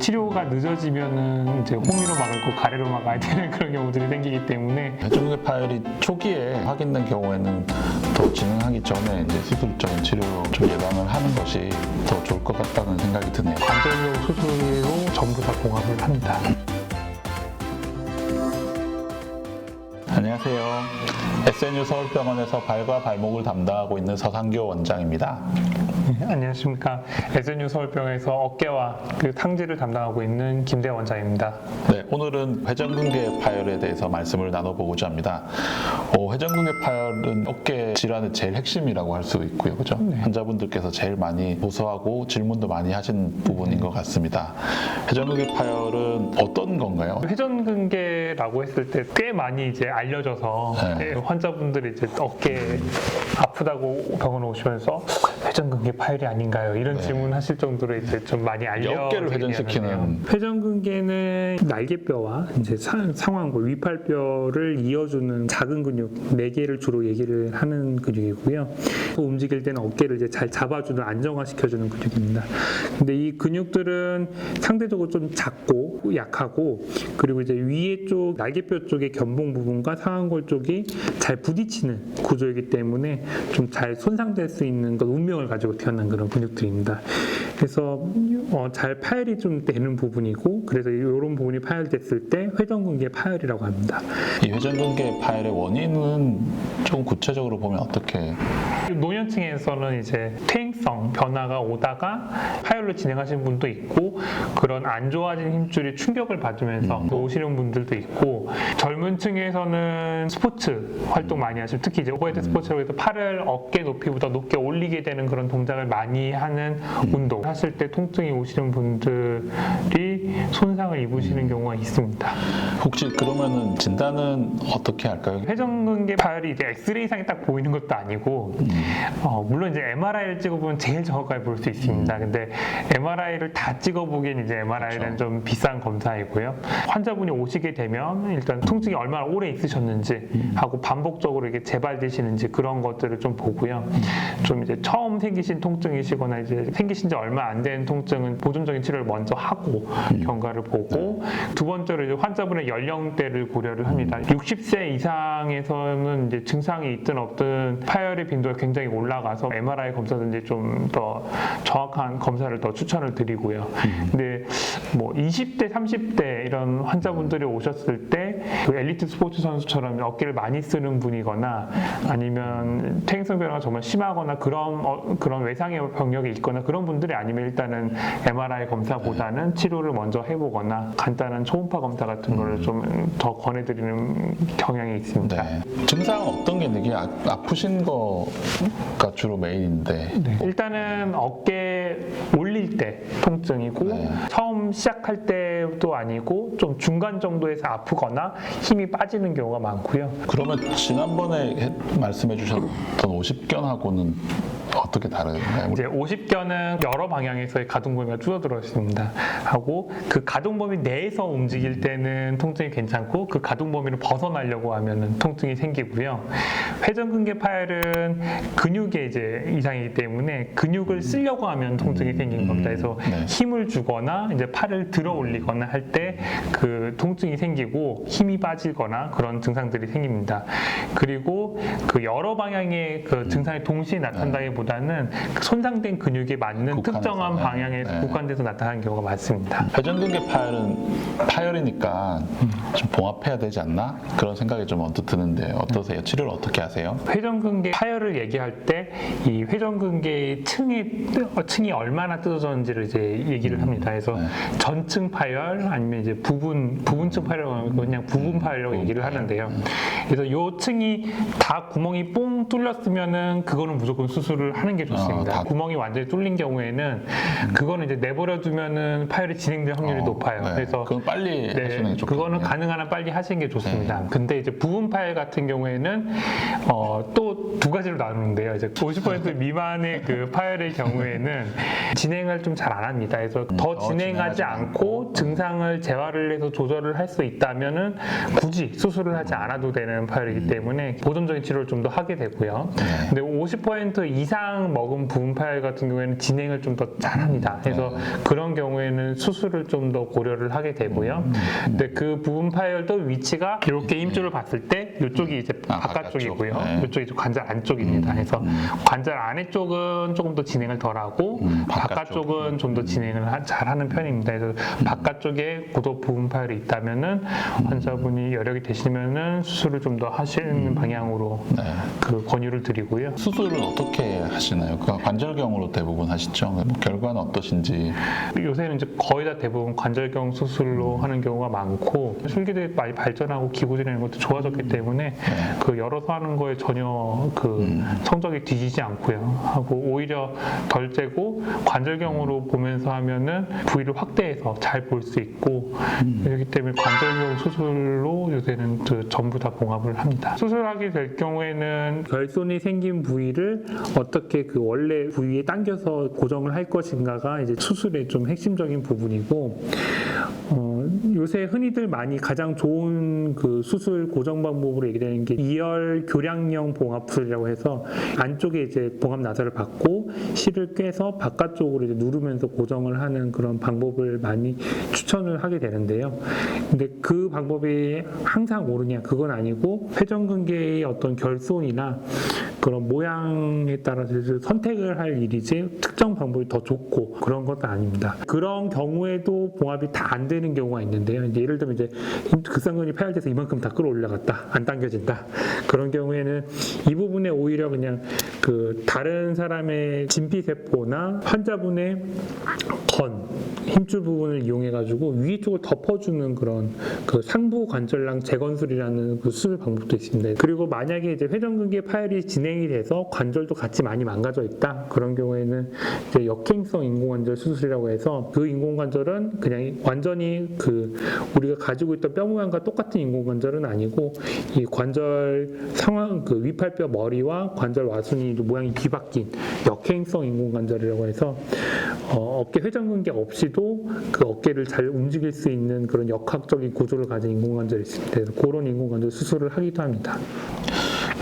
치료가 늦어지면은 이제 홍미로 막을 거 가래로 막아야 되는 그런 경우들이 생기기 때문에 회전근개 파열이 초기에 확인된 경우에는 더 진행하기 전에 이제 수술적인 치료로 좀 예방을 하는 것이 더 좋을 것 같다는 생각이 드네요. 관절용 수술로 전부 다 봉합을 합니다. 안녕하세요. SNU 서울병원에서 발과 발목을 담당하고 있는 서상교 원장입니다. 네, 안녕하십니까. SNU 서울병원에서 어깨와 그 탕지를 담당하고 있는 김대 원장입니다. 네, 오늘은 회전근개 파열에 대해서 말씀을 나눠보고자 합니다. 회전근개 파열은 어깨 질환의 제일 핵심이라고 할 수 있고요, 그죠? 네. 환자분들께서 제일 많이 고소하고 질문도 많이 하신 부분인 것 같습니다. 회전근개 파열은 어떤 건가요? 회전근개라고 했을 때 꽤 많이 이제 알려져서 네. 환자분들이 이제 어깨 아프다고 병원에 오시면서 회전근개 파열이 아닌가요? 이런 네. 질문하실 정도로 이제 좀 많이 어깨를 회전시키는 회전근개는 날개뼈와 이제 상완골, 위팔뼈를 이어주는 작은 근육 4개를 주로 얘기를 하는 근육이고요. 또 움직일 때는 어깨를 이제 잘 잡아주는 안정화시켜주는 근육입니다. 근데 이 근육들은 상대적으로 좀 작고 약하고 그리고 이제 위에 쪽 날개뼈 쪽의 견봉 부분과 상완골 쪽이 잘 부딪히는 구조이기 때문에 좀 잘 손상될 수 있는 건 운명을 가지고 태어난 그런 근육들입니다. 그래서 잘 파열이 좀 되는 부분이고 그래서 이런 부분이 파열됐을 때 회전근개 파열이라고 합니다. 이 회전근개 파열의 원인은 좀 구체적으로 보면 어떻게? 노년층에서는 이제 퇴행성 변화가 오다가 파열로 진행하시는 분도 있고 그런 안 좋아진 힘줄이 충격을 받으면서 오시는 분들도 있고 젊은 층에서는 스포츠 활동 많이 하시고 특히 이제 오버헤드 스포츠라고 해서 팔을 어깨 높이보다 높게 올리게 되는 그런 동작을 많이 하는 운동 하실 때 통증이 오시는 분들이 손상을 입으시는 경우가 있습니다. 혹시 그러면은 진단은 어떻게 할까요? 회전근개 파열이 이제 엑스레이상에 딱 보이는 것도 아니고 물론 이제 MRI를 찍어보면 제일 정확하게 볼 수 있습니다. 근데 MRI를 다 찍어보기엔 이제 MRI는 그렇죠. 좀 비싼 검사이고요. 환자분이 오시게 되면 일단 통증이 얼마나 오래 있으셨는지 하고 반복적으로 이게 재발되시는지 그런 것들을 좀 보고요. 좀 이제 처음 생기신 통증이시거나 이제 생기신 지 얼마 안 된 통증은 보존적인 치료를 먼저 하고 경과를 보고 두 번째로 이제 환자분의 연령대를 고려를 합니다. 60세 이상에서는 이제 증상이 있든 없든 파열의 빈도가 굉장히 올라가서 MRI 검사든지 좀 더 정확한 검사를 더 추천을 드리고요. 근데 뭐 20대, 30대 이런 환자분들이 오셨을 때 그 엘리트 스포츠 선수처럼 어깨를 많이 쓰는 분이거나 아니면 퇴행성 변화가 정말 심하거나 그런 외상의 병력이 있거나 그런 분들이 아니면 일단은 MRI 검사보다는 치료를 먼저 해보거나 간단한 초음파 검사 같은 거를 좀 더 권해드리는 경향이 있습니다. 네. 증상은 어떤 게 있는 게 아프신 거가 주로 메인인데 네. 일단은 어깨 올릴 때 통증이고 네. 처음 시작할 때도 아니고 좀 중간 정도에서 아프거나 힘이 빠지는 경우가 많고요. 그러면 지난번에 말씀해 주셨던 50견하고는 어떻게 다른가요? 이제 50견은 여러 방향에서의 가동 범위가 줄어들어 있습니다. 하고 그 가동 범위 내에서 움직일 때는 통증이 괜찮고 그 가동 범위를 벗어나려고 하면은 통증이 생기고요. 회전근개 파열은 근육의 이제 이상이기 때문에 근육을 쓰려고 하면 통증이 생기는 겁니다. 그래서 네. 힘을 주거나 이제 팔을 들어 올리거나 할 때 그 통증이 생기고 힘이 빠지거나 그런 증상들이 생깁니다. 그리고 그 여러 방향의 그 증상이 동시에 나타난다기보다는 손상된 근육에 맞는 국한해서, 특정한 네. 방향에서 네. 국한돼서 나타나는 경우가 많습니다. 회전근개 파열은 파열이니까 좀 봉합해야 되지 않나? 그런 생각이 좀 언뜻 드는데 어떠세요? 치료를 어떻게 하세요? 회전근개 파열을 얘기할 때 이 회전근개의 층이 얼마나 뜯어졌는지를 이제 얘기를 합니다. 그래서 네. 전층 파열 아니면 이제 부분층 파열이라고 그냥 부분 파열이라고 얘기를 하는데요. 그래서 요 층이 다 구멍이 뽕 뚫렸으면은 그거는 무조건 수술을 하는 게 좋습니다. 구멍이 완전히 뚫린 경우에는 그거는 이제 내버려 두면은 파열이 진행될 확률이 높아요. 네. 그래서 그건 빨리 하시는 게 좋겠네요. 그거는 가능한 한 빨리 하시는 게 좋습니다. 근데 이제 부분 파열 같은 경우에는 또 두 가지로 나누는데요. 이제 50% 미만의 그 파열의 경우에는 진행을 좀 잘 안 합니다. 그래서 더 진행하지 않고 증상을 재활을 해서 조절을 할 수 있다면은 굳이 수술을 하지 않아도 되는 파열이기 때문에 보존적인 치료를 좀 더 하게 되고요. 근데 50% 이상 먹은 부분 파열 같은 경우에는 진행을 좀 더 잘합니다. 그래서 그런 경우에는 수술을 좀 더 고려를 하게 되고요. 근데 그 부분 파열도 위치가 이렇게 힘줄을 봤을 때 이쪽이 이제 바깥쪽이고요. 바깥쪽. 이쪽이 관절 안쪽입니다. 그래서 관절 안에 쪽은 조금 더 진행을 덜하고 바깥쪽은 좀 더 진행을 잘하는 편입니다. 그래서 바깥쪽에 고도 부분 파열이 있다면은 환자분이 여력이 되시면은 수술을 좀 더 하시는 방향으로 그 권유를 드리고요. 수술을 어떻게 하시나요? 그 관절경으로 대부분 하시죠? 뭐 결과는 어떠신지? 요새는 이제 거의 다 대부분 관절경 수술로 하는 경우가 많고 술기들이 많이 발전하고 기구질 이런 것도 좋아졌기 때문에 그 열어서 하는 거에 전혀 그 성적이 뒤지지 않고요. 하고 오히려 덜 째고 관절경으로 보면서 하면은 부위를 확대해서 잘 볼 수 있고 그렇기 때문에 관절경 수술로 요새는 그 전부 다 봉합을 합니다. 수술하게 될 경우에는 결손이 생긴 부위를 어떻게 그 원래 부위에 당겨서 고정을 할 것인가가 이제 수술의 좀 핵심적인 부분이고 요새 흔히들 많이 가장 좋은 그 수술 고정 방법으로 얘기되는 게 이열 교량형 봉합술이라고 해서 안쪽에 이제 봉합 나사를 받고 실을 꿰서 바깥쪽으로 이제 누르면서 고정을 하는 그런 방법을 많이 추천을 하게 되는데요. 근데 그 방법이 항상 옳으냐 그건 아니고 회전근개의 어떤 결손이나 그런 모양에 따라서 선택을 할 일이지 특정 방법이 더 좋고 그런 것도 아닙니다. 그런 경우에도 봉합이 다 안 되는 경우가 있는데요. 이제 예를 들면 이제 극상근이 파열돼서 이만큼 다 끌어올라갔다, 안 당겨진다. 그런 경우에는 이 부분에 오히려 그냥 그 다른 사람의 진피세포나 환자분의 힘줄 부분을 이용해가지고 위에 쪽을 덮어주는 그런 그 상부 관절낭 재건술이라는 그 수술 방법도 있습니다. 그리고 만약에 이제 회전근개 파열이 진행이 돼서 관절도 같이 많이 망가져 있다. 그런 경우에는 이제 역행성 인공관절 수술이라고 해서 그 인공관절은 그냥 완전히 그 우리가 가지고 있던 뼈 모양과 똑같은 인공관절은 아니고 이 관절 상황 그 위팔뼈 머리와 관절 와순이 모양이 뒤바뀐 역행성 인공관절이라고 해서 어깨 회전근개 없이도 그 어깨를 잘 움직일 수 있는 그런 역학적인 구조를 가진 인공관절이 있을 때 그런 인공관절 수술을 하기도 합니다.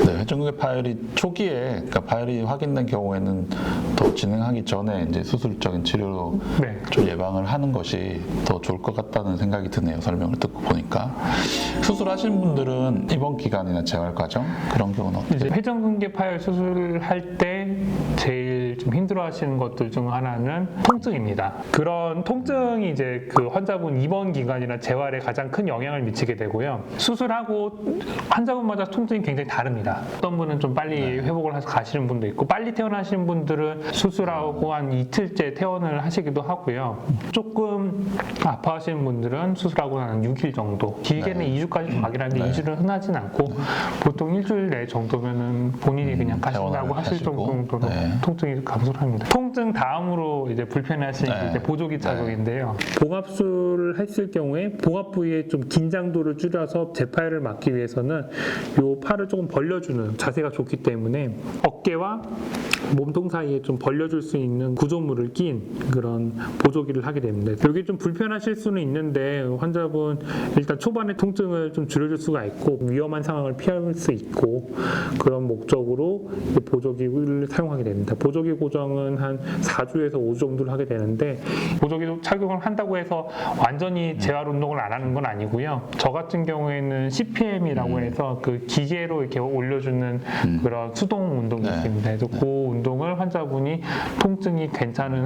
네, 회전근개 파열이 초기에 그러니까 파열이 확인된 경우에는 더 진행하기 전에 이제 수술적인 치료로 좀 예방을 하는 것이 더 좋을 것 같다는 생각이 드네요. 설명을 듣고 보니까 수술하신 분들은 입원 기간이나 재활 과정 그런 경우는 어때요? 이제 회전근개 파열 수술을 할 때 제일 좀 힘들어하시는 것들 중 하나는 통증입니다. 그런 통증이 이제 그 환자분 입원 기간이나 재활에 가장 큰 영향을 미치게 되고요. 수술하고 환자분마다 통증이 굉장히 다릅니다. 어떤 분은 좀 빨리 회복을 해서 가시는 분도 있고 빨리 퇴원하시는 분들은 수술하고 한 이틀째 퇴원을 하시기도 하고요. 조금 아파하시는 분들은 수술하고 한 6일 정도, 길게는 2주까지 가긴 하는데 2주는 흔하진 않고 보통 일주일 내 정도면은 본인이 그냥 가신다고 하실 정도로 통증이 감소를 합니다. 통증 다음으로 이제 불편하신 게 이제 보조기 착용인데요. 봉합술을 했을 경우에 봉합 부위에 좀 긴장도를 줄여서 재파열을 막기 위해서는 요 팔을 조금 벌려주는 자세가 좋기 때문에 어깨와 몸통 사이에 좀 벌려줄 수 있는 구조물을 낀 그런 보조기를 하게 됩니다. 이게 좀 불편하실 수는 있는데 환자분 일단 초반에 통증을 좀 줄여줄 수가 있고 위험한 상황을 피할 수 있고 그런 목적으로 보조기를 사용하게 됩니다. 보조기 고정은 한 4주에서 5주 정도를 하게 되는데 보조기도 착용을 한다고 해서 완전히 재활 운동을 안 하는 건 아니고요. 저 같은 경우에는 CPM이라고 해서 그 기계로 이렇게 올려주는 그런 수동 운동이 있습니다. 그래서 그 운동을 환자분이 통증이 괜찮은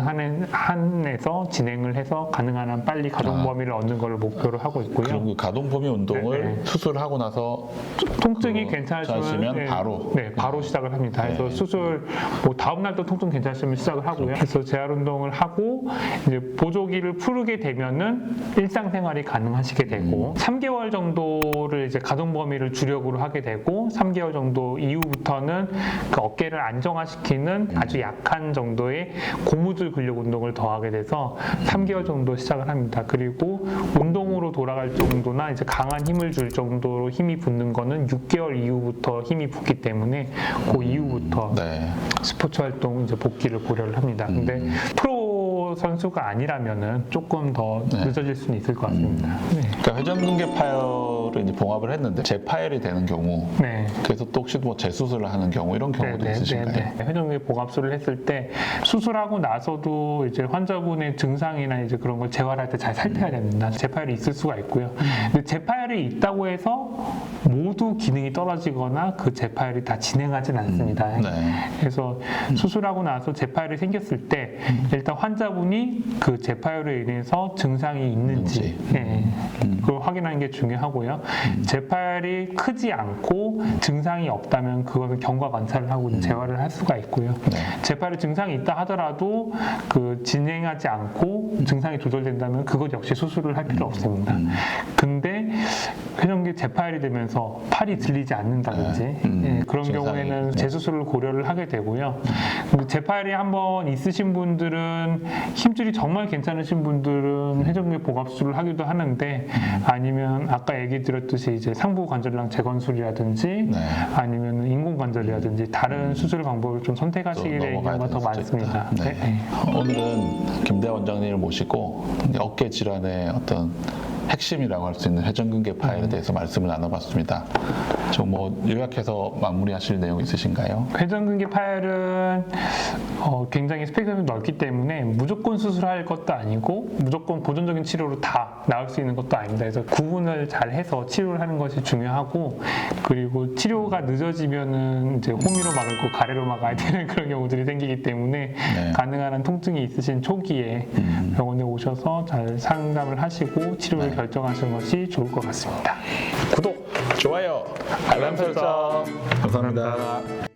한에서 진행을 해서 가능한 한 빨리 가동 범위를 얻는 걸 목표로 하고 있고요. 그럼 그 가동 범위 운동을 수술하고 나서 통증이 괜찮으시면 바로 시작을 합니다. 그래서 수술 뭐 다음 날도 통증 괜찮으시면 시작을 하고요. 그래서 재활 운동을 하고 이제 보조기를 풀게 되면은 일상생활이 가능하시게 되고 3개월 정도를 이제 가동 범위를 주력으로 하게 되고 3개월 정도 이후부터는 그 어깨를 안정화시키는 아주 약한 정도의 고무줄 근력 운동을 더하게 돼서 3개월 정도 시작을 합니다. 그리고 운동으로 돌아갈 정도나 이제 강한 힘을 줄 정도로 힘이 붙는 거는 6개월 이후부터 힘이 붙기 때문에 그 이후부터 스포츠 활동 이제 복귀를 고려를 합니다. 근데 프로 프로 선수가 아니라면은 조금 더 네. 늦어질 수는 있을 것 같습니다. 네. 그러니까 회전근개 파열을 이제 봉합을 했는데 재파열이 되는 경우, 네. 그래서 또 혹시 뭐 재수술을 하는 경우 이런 경우도 있으신가요? 회전근개 봉합술을 했을 때 수술하고 나서도 이제 환자분의 증상이나 이제 그런 걸 재활할 때 잘 살펴야 됩니다. 재파열이 있을 수가 있고요. 근데 재파열이 있다고 해서 모두 기능이 떨어지거나 그 재파열이 다 진행하진 않습니다. 네. 그래서 수술하고 나서 재파열이 생겼을 때 일단 환자분이 그 재파열에 인해서 증상이 있는지 그걸 확인하는 게 중요하고요. 재파열이 크지 않고 증상이 없다면 그거는 경과 관찰을 하고 재활을 할 수가 있고요. 재파열에 증상이 있다 하더라도 그 진행하지 않고 증상이 조절된다면 그것 역시 수술을 할 필요 없습니다. 근데 회전근개 재파열이 되면서 팔이 들리지 않는다든지 그런 경우에는 재수술을 고려를 하게 되고요. 근데 재파열이 한번 있으신 분들은 힘줄이 정말 괜찮으신 분들은 회전근개 봉합술을 하기도 하는데 아니면 아까 얘기 드렸듯이 이제 상부 관절랑 재건술이라든지 아니면 인공관절이라든지 다른 수술 방법을 좀 선택하시게 되는 경우가 더 많습니다. 네. 오늘은 김대 원장님을 모시고 어깨 질환의 어떤 핵심이라고 할 수 있는 회전근개 파열에 대해서 말씀을 나눠봤습니다. 좀 뭐 요약해서 마무리하실 내용 있으신가요? 회전근개 파열은 굉장히 스펙트럼이 넓기 때문에 무조건 수술할 것도 아니고 무조건 보존적인 치료로 다 나을 수 있는 것도 아닙니다. 그래서 구분을 잘 해서 치료를 하는 것이 중요하고 그리고 치료가 늦어지면은 이제 호미로 막을 거 가래로 막아야 되는 그런 경우들이 생기기 때문에 가능한 한 통증이 있으신 초기에 병원에 오셔서 잘 상담을 하시고 치료를 결정하시는 것이 좋을 것 같습니다. 구독, 좋아요, 알람 설정. 감사합니다.